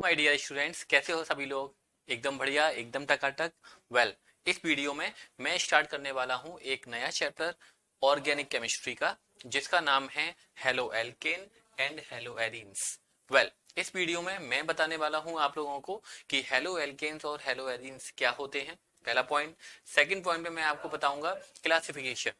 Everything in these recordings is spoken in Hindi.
माय डियर स्टूडेंट्स, कैसे हो सभी लोग। एकदम बढ़िया, एकदम टकाटक। वेल, इस वीडियो में मैं स्टार्ट करने वाला हूं एक नया चैप्टर ऑर्गेनिक केमिस्ट्री का, जिसका नाम है halo alkane and hello arenes. Well, इस वीडियो में मैं बताने वाला हूं आप लोगों को कि हेलो एल्केन्स और हेलो एरीन्स क्या होते हैं, पहला पॉइंट। सेकंड पॉइंट में मैं आपको बताऊंगा क्लासिफिकेशन,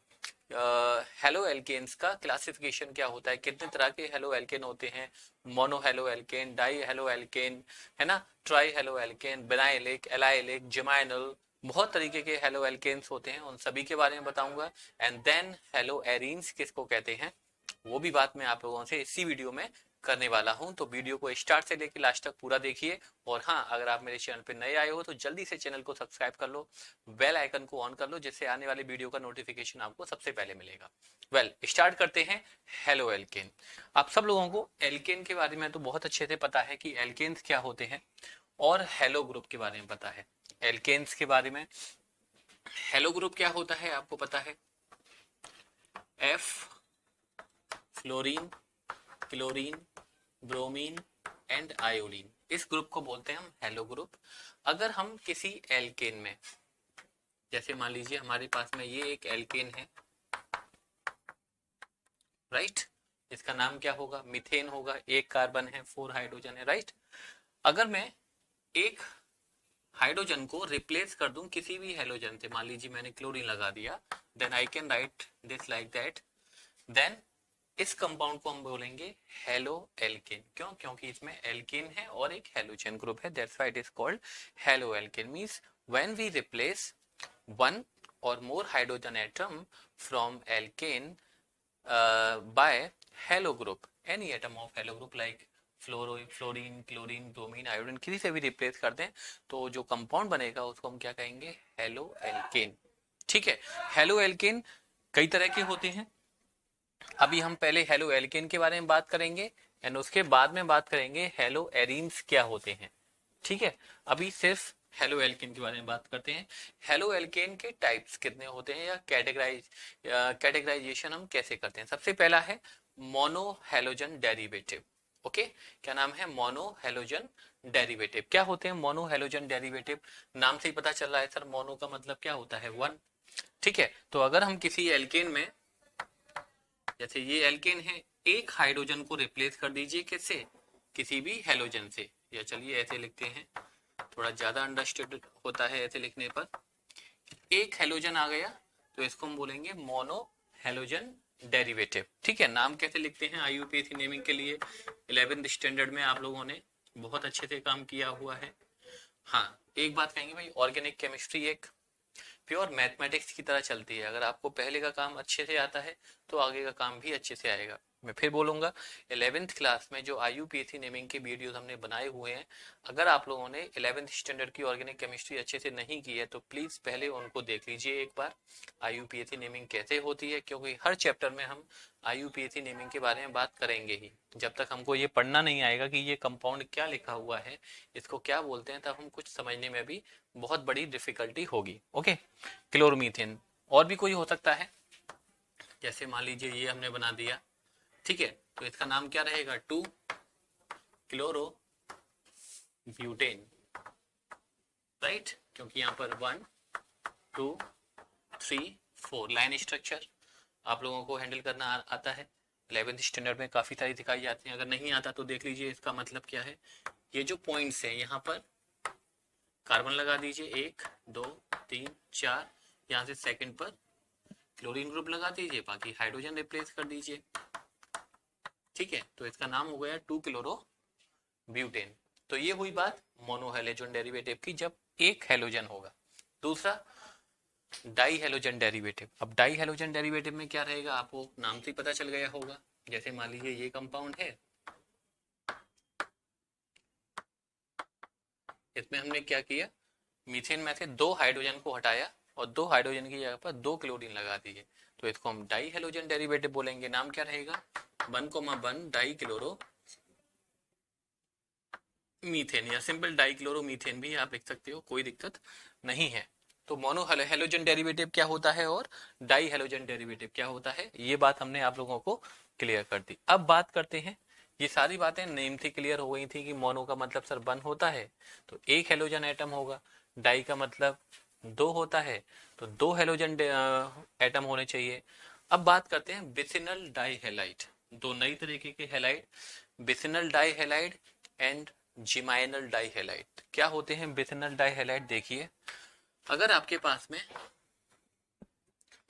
हेलो एल्केन्स का क्लासिफिकेशन क्या होता है, कितने तरह के हेलो एल्केन होते हैं, mono halo alkane, die halo alkane, है ना, ट्राई हेलो एल्केन, बेनाइलिक, एलाइलिक, जिमाइनल, बहुत तरीके के हेलो एल्केन्स होते हैं, उन सभी के बारे में बताऊंगा। एंड देन हेलो एरीन्स किसको कहते हैं, वो भी बात मैं आप लोगों से इसी वीडियो में करने वाला हूं। तो वीडियो को स्टार्ट से लेकर लास्ट तक पूरा देखिए। और हाँ, अगर आप मेरे चैनल पे नए आए हो तो जल्दी से चैनल को सब्सक्राइब कर लो, बेल आइकन को ऑन कर लो, जिससे आने वाली वीडियो का नोटिफिकेशन आपको सबसे पहले मिलेगा। वेल, स्टार्ट करते हैं। Halo alkane. आप सब लोगों को एल्केन के बारे में तो बहुत अच्छे से पता है कि एल्केन्स क्या होते हैं, और हेलो ग्रुप के बारे में पता है। एल्केन्स के बारे में, हेलो ग्रुप क्या होता है आपको पता है, F, fluorine, chlorine, bromine and iodine, इस ग्रुप को बोलते हैं हम हेलो ग्रुप। अगर हम किसी एल्केन में, जैसे मान लीजिए हमारे पास में ये एक एल्केन है, राइट, इसका नाम क्या होगा, मीथेन होगा, एक कार्बन है, 4 हाइड्रोजन है, राइट। अगर मैं एक हाइड्रोजन को रिप्लेस कर दूं किसी भी हेलोजन से, मान लीजिए मैंने क्लोरीन लगा दिया, then I can write this like that, then इस कंपाउंड को हम बोलेंगे हेलो एल्केन। क्यों? क्योंकि इसमें एल्केन है और एक हेलोजन ग्रुप है, that's why it is called haloalkane. Means when we replace one or more hydrogen atom from alkane by halo group, any atom of halo group like fluorine, chlorine, bromine, iodine, किसी से भी रिप्लेस कर दें तो जो कंपाउंड बनेगा उसको हम क्या कहेंगे, हेलो एल्केन। ठीक है। हेलो एल्केन कई तरह के होते हैं। अभी हम पहले हेलो एल्केन के बारे में बात करेंगे एंड उसके बाद में बात करेंगे हेलो एरीन्स क्या होते हैं। ठीक है। अभी सिर्फ हेलो एल्केन के बारे में बात करते हैं। हेलो एल्केन के टाइप्स कितने होते हैं या कैटेगराइजेशन हम कैसे करते हैं। सबसे पहला है मोनो हेलोजन डेरिवेटिव। ओके, क्या नाम है, मोनो हेलोजन डेरिवेटिव। क्या होते हैं मोनो हेलोजन डेरिवेटिव, नाम से ही पता चल रहा है सर, मोनो का मतलब क्या होता है, वन। ठीक है। तो अगर हम किसी एल्केन में, जैसे ये एल्केन है, एक हाइड्रोजन को रिप्लेस कर दीजिए किससे, किसी भी हेलोजन से, या चलिए ऐसे लिखते हैं, थोड़ा ज्यादा अंडरस्टूड होता है ऐसे लिखने पर। एक हेलोजन आ गया तो इसको हम बोलेंगे मोनो हेलोजन डेरिवेटिव। ठीक है। नाम कैसे लिखते हैं, आईयूपीएसी नेमिंग के लिए 11th स्टैंडर्ड में आप लोगों ने बहुत अच्छे से काम किया हुआ है। हाँ, एक बात कहेंगे भाई, ऑर्गेनिक केमिस्ट्री एक प्योर मैथमेटिक्स की तरह चलती है। अगर आपको पहले का काम अच्छे से आता है तो आगे का काम भी अच्छे से आएगा। मैं फिर बोलूंगा, 11th क्लास में जो आईयूपीएसी नेमिंग के वीडियोस हमने बनाए हुए हैं, अगर आप लोगों ने 11th स्टैंडर्ड की ऑर्गेनिक केमिस्ट्री अच्छे से नहीं की है तो प्लीज पहले उनको देख लीजिए एक बार, आईयूपीएसी नेमिंग कैसे होती है। क्योंकि हर चैप्टर में हम आईयूपीएसी नेमिंग के बारे में बात करेंगे ही। जब तक हमको ये पढ़ना नहीं आएगा कि ये कंपाउंड क्या लिखा हुआ है, इसको क्या बोलते हैं, तब हम कुछ समझने में भी बहुत बड़ी डिफिकल्टी होगी। ओके, क्लोरोमीथेन और भी कोई हो सकता है, जैसे मान लीजिए ये हमने बना दिया, ठीक है, तो इसका नाम क्या रहेगा, 2 क्लोरो ब्यूटेन, राइट। क्योंकि यहाँ पर 1 2 3 4 लाइन स्ट्रक्चर आप लोगों को हैंडल करना आता है। 11th स्टैंडर्ड में काफी सारी दिखाई जाती है, अगर नहीं आता तो देख लीजिए। इसका मतलब क्या है, ये जो पॉइंट्स है यहाँ पर कार्बन लगा दीजिए, 1 2 3 4, यहाँ से सेकंड पर क्लोरीन ग्रुप लगा दीजिए, बाकी हाइड्रोजन रिप्लेस कर दीजिए। ठीक है। तो इसका नाम हो गया 2 क्लोरो ब्यूटेन। तो ये हुई बात मोनो हेलोजन डेरिवेटिव की, जब एक हेलोजन होगा। दूसरा डाई हेलोजन डेरिवेटिव। अब डाई हेलोजन डेरिवेटिव में क्या रहेगा, आपको नाम से पता चल गया होगा। जैसे मान लीजिए ये कंपाउंड है, इसमें हमने क्या किया, मीथेन में से 2 हाइड्रोजन को हटाया और 2 हाइड्रोजन की जगह पर 2 क्लोरीन लगा दिए, तो इसको हम डाई हेलोजन डेरिवेटिव बोलेंगे। नाम क्या रहेगा, 1,1 डाई क्लोरो मीथेन, या सिंपल डाई क्लोरो मीथेन भी आप लिख सकते हो, कोई दिक्कत नहीं है। तो मोनो हेलोजन डेरिवेटिव क्या होता है और डाई हेलोजन डेरिवेटिव क्या होता है, ये बात हमने आप लोगों को क्लियर कर दी। अब बात करते हैं ये सारी बातें नेम से क्लियर हो गई थी कि मोनो का मतलब सर वन होता है तो एक हेलोजन एटम होगा, डाई का मतलब दो होता है तो दो हेलोजन एटम होने चाहिए। अब बात करते हैं विसिनल डाई हेलाइड, दो नई तरीके के halide, vicinal die halide and geminal di halide. क्या होते हैं विसिनल डाई हेलाइड? देखिए, अगर आपके पास में,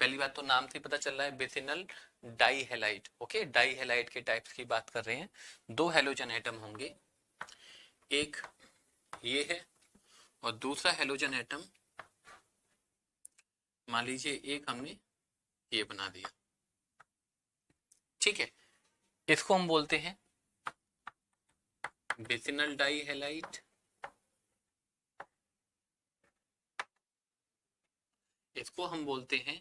पहली बात तो नाम से पता चल रहा है vicinal die halide, okay, die halide के टाइप्स की बात कर रहे हैं। दो हेलोजन एटम होंगे, एक ये है और दूसरा हेलोजन एटम मान लीजिए एक हमने ये बना दिया, ठीक है, इसको हम बोलते हैं विसिनल डाई हेलाइड, इसको हम बोलते हैं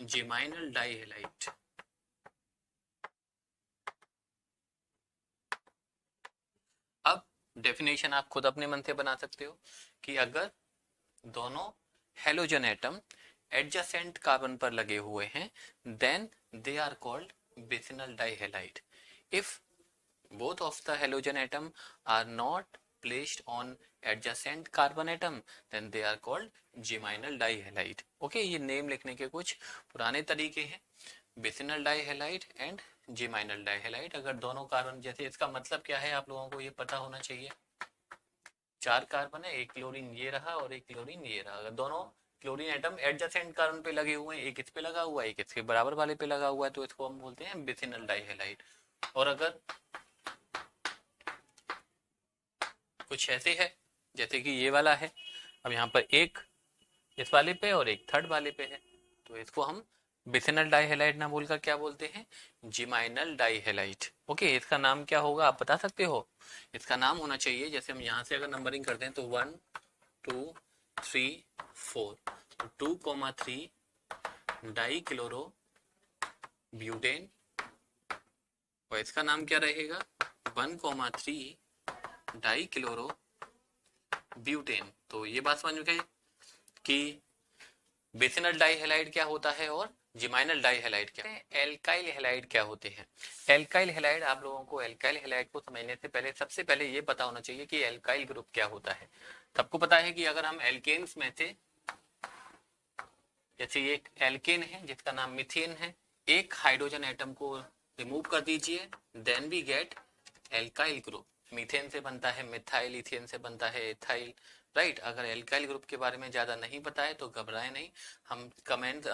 जिमाइनल डाई हेलाइड। अब डेफिनेशन आप खुद अपने मन से बना सकते हो कि अगर दोनों हेलोजन एटम एडजेसेंट कार्बन पर लगे हुए हैं then they are called vicinal die halide. If both of the halogen atom are not placed on adjacent carbon atom then they are called geminal dihalide। Okay, ये नेम लिखने के कुछ पुराने तरीके हैं, विसिनल डाइहेलाइड एंड जिमाइनल डाइहेलाइड। अगर दोनों कार्बन, जैसे इसका मतलब क्या है आप लोगों को ये पता होना चाहिए, चार कार्बन है, एक क्लोरीन ये रहा और एक क्लोरीन ये रहा, अगर दोनों क्लोरीन एटम एडजेसेंट कार्बन पे लगे हुए हैं, एक इस पे लगा हुआ है एक इसके बराबर वाले पे लगा हुआ है, तो इसको हम बोलते हैं विसिनल डाइहेलाइड। और अगर कुछ ऐसे है जैसे कि ये वाला है, अब यहाँ पर एक इस वाले पे और एक थर्ड वाले पे है, तो इसको हम विसिनल डाइहेलाइड ना बोलकर क्या बोलते हैं, जिमाइनल डाइहेलाइड। ओके, इसका नाम क्या होगा आप बता सकते हो? इसका नाम होना चाहिए, जैसे हम यहाँ से अगर नंबरिंग करते हैं तो 1 2 3 4, तो 2,3 डाई क्लोरो ब्यूटेन, और इसका नाम क्या रहेगा 1,3 डाई क्लोरो ब्यूटेन। तो ये बात समझ में गई कि विसिनल डाइहेलाइड क्या होता है और जिमाइनल डाइहेलाइड क्या है। एल्काइल हेलाइड क्या होते हैं? एल्काइल हेलाइड, आप लोगों को एल्काइल हेलाइड को समझने से पहले सबसे पहले ये पता होना चाहिए कि एल्काइल ग्रुप क्या होता है। सबको पता है कि अगर हम एल्केन्स में से, जैसे ये एक एल्केन है जिसका नाम मीथेन है, एक हाइड्रोजन एटम को रिमूव कर दीजिए then we get alkyl group. Methane से बनता है मिथाइल, इथेन से बनता है इथाइल, राइट। अगर एल्काइल ग्रुप के बारे में ज्यादा नहीं पता है तो घबराए नहीं, हम कमेंट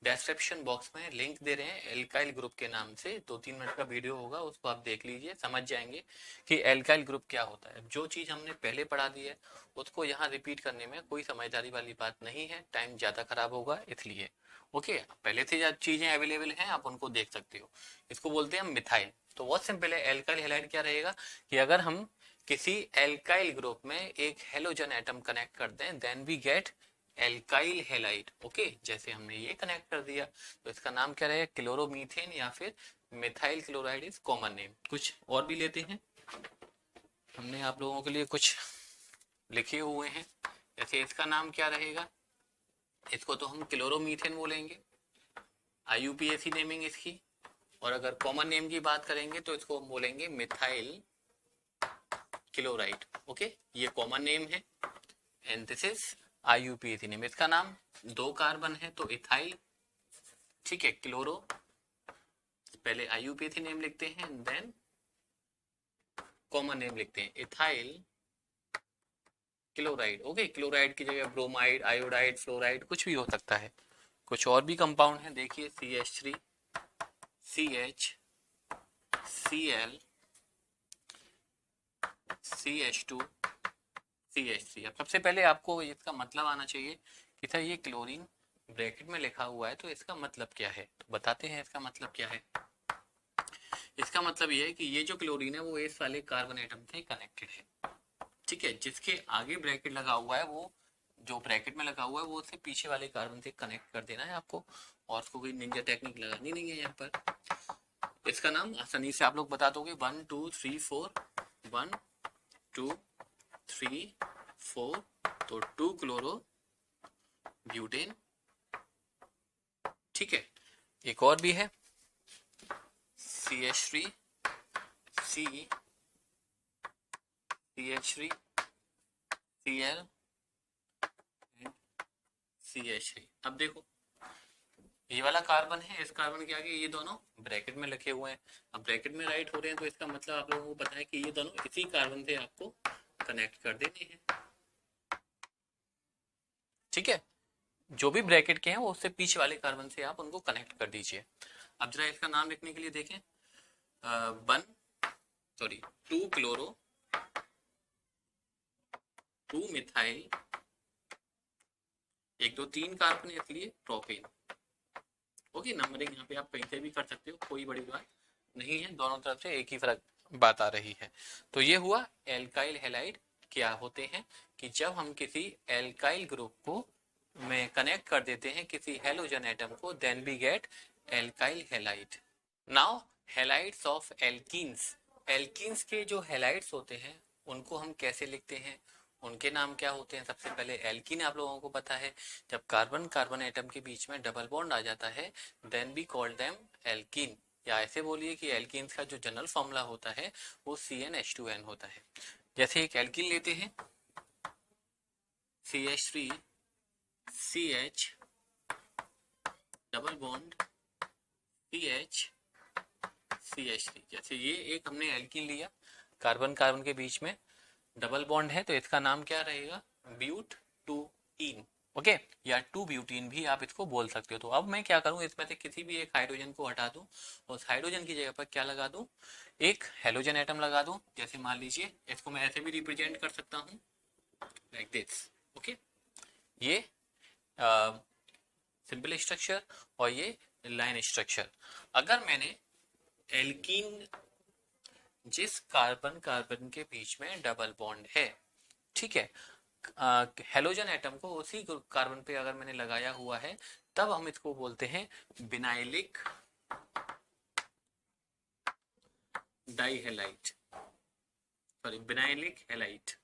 डिस्क्रिप्शन बॉक्स में लिंक दे रहे हैं एल्काइल ग्रुप के नाम से, 2-3 मिनट का वीडियो होगा, उसको आप देख लीजिए, समझ जाएंगे कि एल्काइल ग्रुप क्या होता है। जो चीज हमने पहले पढ़ा दी है उसको यहाँ रिपीट करने में कोई समझदारी वाली बात नहीं है, टाइम ज्यादा खराब होगा इसलिए। ओके, पहले से चीजें अवेलेबल हैं आप उनको देख सकते हो। इसको बोलते हैं हम मिथाइल। तो बहुत सिंपल है, एल्काइल हैलाइड क्या रहेगा कि अगर हम किसी एल्काइल ग्रुप में एक हेलोजन एटम कनेक्ट कर दें then we get alkyl halide. Okay, जैसे हमने ये कनेक्ट कर दिया तो इसका नाम क्या रहेगा, क्लोरोमीथेन या फिर methyl chloride is common name. कुछ और भी लेते हैं, हमने आप लोगों के लिए कुछ लिखे हुए हैं, जैसे इसका नाम क्या रहेगा, इसको तो हम क्लोरोमीथेन बोलेंगे, IUPAC नेमिंग इसकी, और अगर कॉमन नेम की बात करेंगे तो इसको हम बोलेंगे मिथाइल क्लोराइड। ओके, ये कॉमन नेम है and this is IUPAC name. इसका नाम, दो कार्बन है तो इथाइल, ठीक है, क्लोरो, पहले IUPAC नेम लिखते हैं देन कॉमन नेम लिखते हैं इथाइल क्लोराइड। ओके, क्लोराइड की जगह ब्रोमाइड, आयोडाइड, फ्लोराइड कुछ भी हो सकता है। कुछ और भी कंपाउंड है, देखिए CH3 CH Cl CH2 CH3। अब सबसे पहले आपको इसका मतलब आना चाहिए कि सर ये क्लोरीन ब्रैकेट में लिखा हुआ है तो इसका मतलब क्या है, तो बताते हैं इसका मतलब क्या है। इसका मतलब ये है कि ये जो क्लोरीन है वो इस वाले कार्बन एटम से कनेक्टेड है, ठीक है, जिसके आगे ब्रैकेट लगा हुआ है वो, जो ब्रैकेट में लगा हुआ है वो उससे पीछे वाले कार्बन से कनेक्ट कर देना है आपको, और उसको कोई निंजा टेक्निक लगानी नहीं है यहाँ पर। इसका नाम आसानी से आप लोग बता दोगे 1 2 3 4, 1 2 3 4, तो 2 क्लोरो ब्यूटेन, ठीक है। एक और भी है CH3 CH3 Cl and CH3। अब देखो ये वाला कार्बन है, इस कार्बन के आगे ये दोनों ब्रैकेट में लिखे हुए हैं। अब ब्रैकेट में राइट हो रहे हैं तो इसका मतलब आप लोगों को पता है कि ये दोनों इसी कार्बन से आपको कनेक्ट कर देने हैं। ठीक है, जो भी ब्रैकेट के हैं वो उससे पीछे वाले कार्बन से आप उनको कनेक्ट कर दीजिए। अब जरा इसका नाम लिखने के लिए देखें, 2 क्लोरो 2 मिथाइल 1 2 3 कार्बन है इसलिए प्रोपेन। ओके, नंबरिंग यहाँ पे आप कहीं से भी कर सकते हो, कोई बड़ी बात नहीं है, दोनों तरफ से एक ही फर्क बात आ रही है। तो ये हुआ एल्काइल हैलाइड। क्या होते हैं कि जब हम किसी एल्काइल ग्रुप को में कनेक्ट कर देते हैं किसी हेलोजन एटम को, then we get alkyl halide. Now halides of alkenes. Alkenes के जो हैलाइड्स होते हैं उनको हम कैसे लिखते हैं, उनके नाम क्या होते हैं। सबसे पहले एल्कीन आप लोगों को पता है, जब कार्बन कार्बन एटम के बीच में डबल बॉन्ड आ जाता है then we call them alkene, या ऐसे बोलिए कि एल्कीन्स का जो जनरल फॉर्मूला होता है वो CnH2n होता है। जैसे एक एल्कीन लेते हैं CH3 CH double bond CH CH3, जैसे ये एक हमने एल्कीन लिया, कार्बन कार्बन के बीच में डबल बॉन्ड है तो इसका नाम क्या रहेगा, ब्यूट-2-ईन। ओके, या 2-ब्यूटीन भी आप इसको बोल सकते हो। तो अब मैं क्या करूं, इसमें से किसी भी एक हाइड्रोजन को हटा दूं और उस हाइड्रोजन की जगह पर क्या लगा दूं, एक हेलोजन एटम लगा दूं। जैसे मान लीजिए इसको मैं ऐसे भी रिप्रेजेंट कर सकता हूं लाइक दिस। ओके, ये सिंपल स्ट्रक्चर और ये लाइन स्ट्रक्चर। अगर मैंने एल्कीन जिस कार्बन कार्बन के बीच में डबल बॉन्ड है, ठीक है, हेलोजन एटम को उसी कार्बन पे अगर मैंने लगाया हुआ है तब हम इसको बोलते हैं vinylic dihalide, sorry vinylic halide.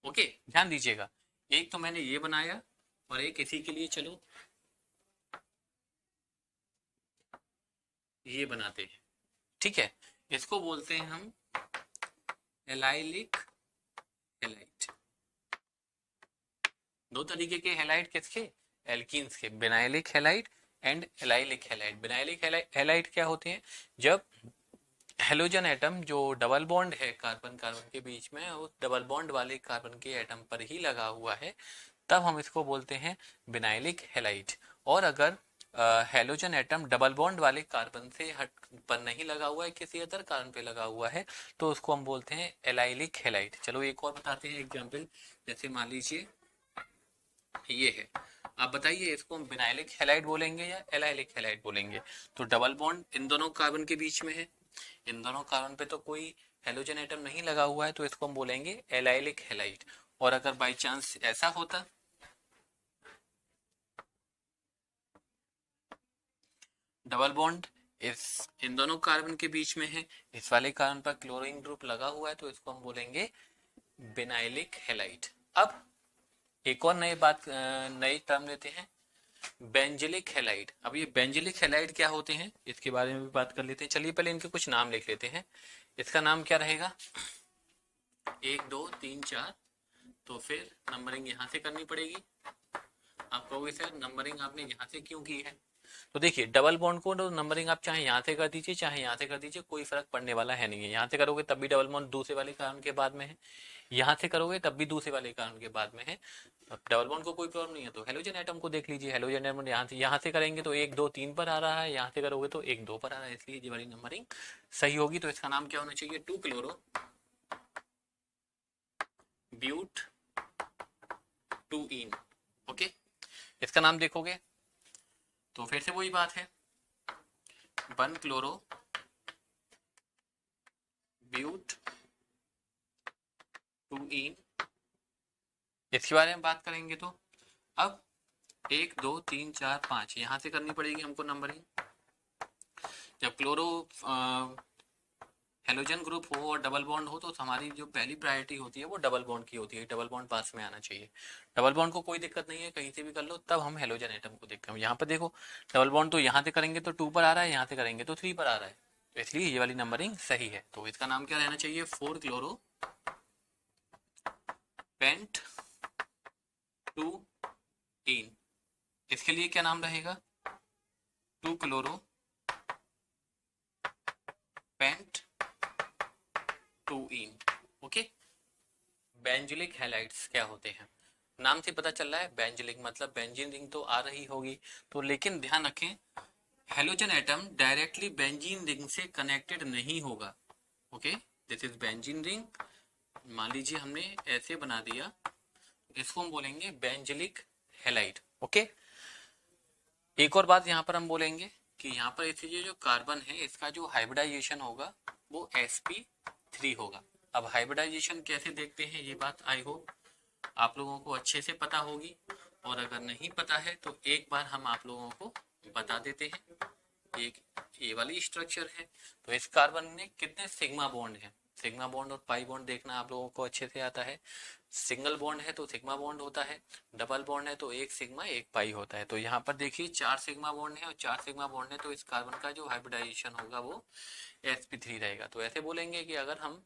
Okay, ध्यान दीजिएगा, एक तो मैंने ये बनाया और एक इसी के लिए चलो ये बनाते हैं। ठीक है, इसको बोलते हैं हम एलाइलिक हैलाइट। दो तरीके के हैलाइट किसके, एल्कीन्स के, vinylic highlight and allylic highlight. Vinylic highlight क्या होते हैं, जब हेलोजन एटम जो डबल बॉन्ड है कार्बन कार्बन के बीच में उस डबल बॉन्ड वाले कार्बन के एटम पर ही लगा हुआ है तब हम इसको बोलते हैं विनाइलिक हैलाइट। और अगर हेलोजन एटम डबल बॉन्ड वाले कार्बन से हट पर नहीं लगा हुआ है, किसी अदर कार्बन पे लगा हुआ है, तो उसको हम बोलते हैं एलाइलिक हैलाइट। चलो एक और बताते हैं एग्जांपल। जैसे मान लीजिए ये है, आप बताइए इसको हम विनाइलिक हैलाइट बोलेंगे या एलाइलिक हैलाइट बोलेंगे। तो डबल बॉन्ड इन दोनों कार्बन के बीच में है, इन दोनों कार्बन पे तो कोई हेलोजन एटम नहीं लगा हुआ है, तो इसको हम बोलेंगे एलाइलिक हैलाइट। और अगर बाई चांस ऐसा होता, डबल बॉन्ड इन दोनों कार्बन के बीच में है, इस वाले कार्बन पर क्लोरीन ग्रुप लगा हुआ है, तो इसको हम बोलेंगे विनाइलिक हैलाइट। अब एक और नई टर्म लेते हैं, बेंजिलिक हैलाइड। अब ये बेंजिलिक हैलाइड क्या होते हैं इसके बारे में भी बात कर लेते हैं। चलिए पहले इनके कुछ नाम लिख लेते हैं। इसका नाम क्या रहेगा, 1 2 3 4, तो फिर नंबरिंग यहाँ से करनी पड़ेगी। आप कहोगे सर नंबरिंग आपने यहाँ से क्यों की है, तो देखिए डबल बॉन्ड को नंबरिंग आप चाहे यहाँ से कर दीजिए चाहे यहाँ से कर दीजिए, कोई फर्क पड़ने वाला है नहीं है। यहाँ से करोगे तब भी डबल बॉन्ड दूसरे वाले कार्बन के बाद में है, यहाँ से करोगे तब भी दूसरे वाले कार्बन के बाद में है। डबल बॉन्ड को कोई प्रॉब्लम नहीं है। तो हेलोजन एटम को देख लीजिए, हेलोजन एटम यहाँ से करेंगे तो 1 2 3 पर आ रहा है, यहाँ से करोगे तो 1 2 पर आ रहा है, इसलिए ये वाली नंबरिंग सही होगी। तो इसका नाम क्या होना चाहिए, 2 क्लोरो ब्यूट 2 ईन। ओके, इसका नाम देखोगे तो फिर से वही बात है, 1 क्लोरो ब्यूट 2 ईन। इसके बारे में बात करेंगे तो अब 1 2 3 4 5 यहाँ से करनी पड़ेगी हमको नंबरिंग। जब क्लोरो हेलोजन ग्रुप हो और डबल बॉन्ड हो तो हमारी जो पहली प्रायोरिटी होती है वो डबल बॉन्ड की होती है, डबल बॉन्ड पास में आना चाहिए। डबल बॉन्ड को कोई दिक्कत नहीं है, कहीं से भी कर लो, तब हम हेलोजन एटम को देखते हैं। यहाँ पर देखो डबल बॉन्ड तो यहाँ से करेंगे तो 2 पर आ रहा है, यहाँ से करेंगे तो 3 पर आ रहा है, तो इसलिए ये वाली नंबरिंग सही है। तो इसका नाम क्या रहना चाहिए, 4 क्लोरो पेंट 2 इन। इसके लिए क्या नाम रहेगा, 2 क्लोरो पेंट 2 इन। ओके। बेंजिलिक हैलाइड्स क्या होते हैं, नाम से पता चल रहा है बेंजिलिक मतलब बेंजीन रिंग तो आ रही होगी, तो लेकिन ध्यान रखें halogen atom directly benzene ring से कनेक्टेड नहीं होगा। Okay, this is benzene ring, मान लीजिए हमने ऐसे बना दिया, इसको हम बोलेंगे बेंजिलिक हैलाइड। ओके, एक और बात यहाँ पर हम बोलेंगे कि यहाँ पर इसलिए जो कार्बन है इसका जो हाइब्रिडाइजेशन होगा वो sp3 होगा। अब हाइब्रिडाइजेशन कैसे देखते हैं ये बात आई होप आप लोगों को अच्छे से पता होगी, और अगर नहीं पता है तो एक बार हम आप लोगों को बता देते हैं। एक ये वाली स्ट्रक्चर है, तो इस कार्बन में कितने सिग्मा बॉन्ड हैं, सिग्मा बॉन्ड और पाई बॉन्ड देखना आप लोगों को अच्छे से आता है। सिंगल बॉन्ड है तो सिग्मा बॉन्ड होता है, डबल बॉन्ड है तो एक सिग्मा एक पाई होता है। तो यहाँ पर देखिए 4 सिग्मा बॉन्ड है और 4 सिग्मा बॉन्ड है, तो इस कार्बन का जो हाइब्रिडाइजेशन होगा वो sp3 रहेगा। तो ऐसे बोलेंगे कि अगर हम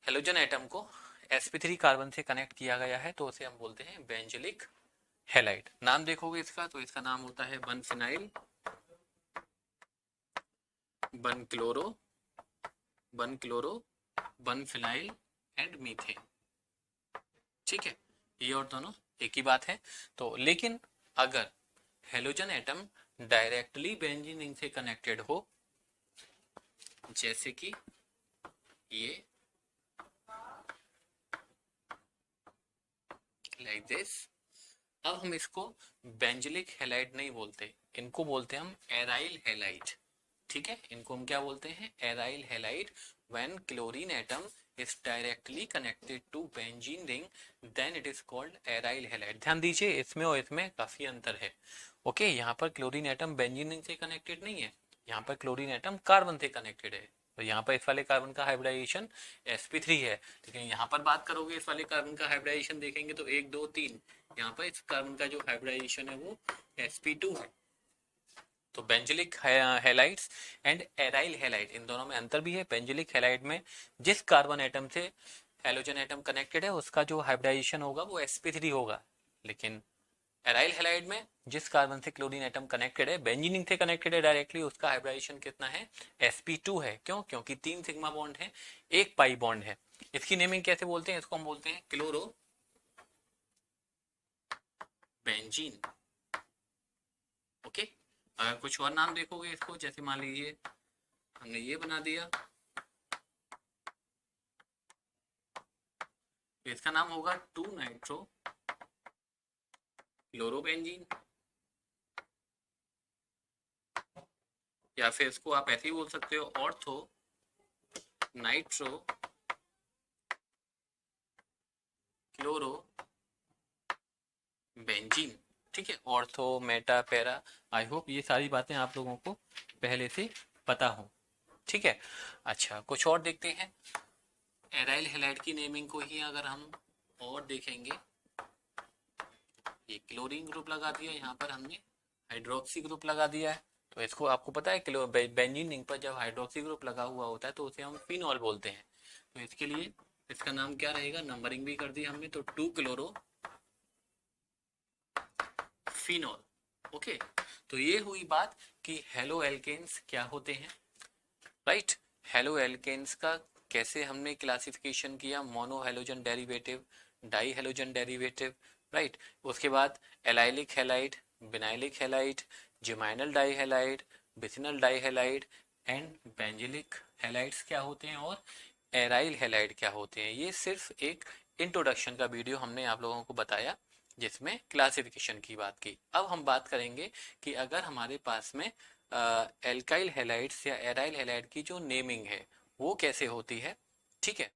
हेलोजन एटम को sp3 कार्बन से कनेक्ट किया गया है तो उसे हम बोलते हैं बेंजिलिक हैलाइड। नाम देखोगे इसका तो इसका नाम होता है 1 phenyl 1 chloro 1 phenyl and methane. ठीक है, ये और दोनों एक ही बात है। तो लेकिन अगर halogen atom directly benzene ring से कनेक्टेड हो, जैसे कि ये लाइक दिस, अब हम इसको बेंजिलिक हैलाइड नहीं बोलते, इनको बोलते हैं हम एराइल हैलाइड। ठीक है, इनको हम क्या बोलते हैं, aryl halide. When chlorine atom is directly connected to benzene ring then it is called aryl halide. ध्यान दीजिए इसमें और इसमें काफी अंतर है। ओके, यहाँ पर क्लोरीन एटम बेंजीन रिंग से कनेक्टेड नहीं है, यहाँ पर क्लोरीन एटम कार्बन से कनेक्टेड है। तो यहाँ पर इस वाले कार्बन का हाइब्रिडाइजेशन sp3 है, लेकिन यहाँ पर बात करोगे इस वाले कार्बन का हाइब्रिडाइजेशन देखेंगे तो 1 2 3, यहाँ पर इस कार्बन का जो हाइब्रिडाइजेशन है वो sp2 है। तो benzylic halides and aryl halide, इन दोनों में अंतर भी है। बेंजिलिक हैलाइड में जिस कार्बन एटम से हेलोजन एटम कनेक्टेड है उसका जो हाइब्रिडाइजेशन होगा वो sp3 होगा, लेकिन एराइल हैलाइड में जिस कार्बन से क्लोरीन एटम कनेक्टेड है, बेंजीन रिंग से कनेक्टेड है डायरेक्टली, उसका हाइब्रिडाइजेशन कितना है, sp2 है। क्यों, क्योंकि 3 सिग्मा बॉन्ड है, एक पाई बॉन्ड है। इसकी नेमिंग कैसे बोलते हैं, इसको हम बोलते हैं क्लोरो बेंजीन। ओके, अगर कुछ और नाम देखोगे इसको, जैसे मान लीजिए हमने ये बना दिया, तो इसका नाम होगा 2 नाइट्रो क्लोरोबेंजीन, या फिर इसको आप ऐसे ही बोल सकते हो ऑर्थो नाइट्रो क्लोरो बेंजीन। ठीक है, ortho Meta para, I hope ये सारी बातें आप लोगों को पहले से पता हो। ठीक है, अच्छा कुछ और देखते हैं। एराइल हैलाइड की नेमिंग को ही अगर हम और देखेंगे, ये क्लोरीन ग्रुप लगा दिया, यहाँ पर हमने हाइड्रोक्सी ग्रुप लगा दिया है। तो इसको आपको पता है बेंजीन रिंग पर जब हाइड्रोक्सी ग्रुप लगा हुआ होता है तो उसे हम फिनॉल बोलते हैं। तो इसके लिए इसका नाम क्या रहेगा, नंबरिंग भी कर दी हमने, तो 2 क्लोरो फिनॉल। ओके, तो ये हुई बात कि हेलो एल्केन्स क्या होते हैं। राइट, हेलो एल्केन्स का कैसे हमने क्लासिफिकेशन किया, mono halogen derivative, di halogen derivative. Right, उसके बाद allylic halide, vinylic halide, geminal di halide, vicinal di halide and benzylic halides क्या होते हैं और एराइल हैलाइड क्या होते हैं। ये सिर्फ एक इंट्रोडक्शन का वीडियो हमने आप लोगों को बताया जिसमें क्लासिफिकेशन की बात की। अब हम बात करेंगे कि अगर हमारे पास में एल्काइल हैलाइड्स या एराइल हैलाइड की जो नेमिंग है वो कैसे होती है। ठीक है,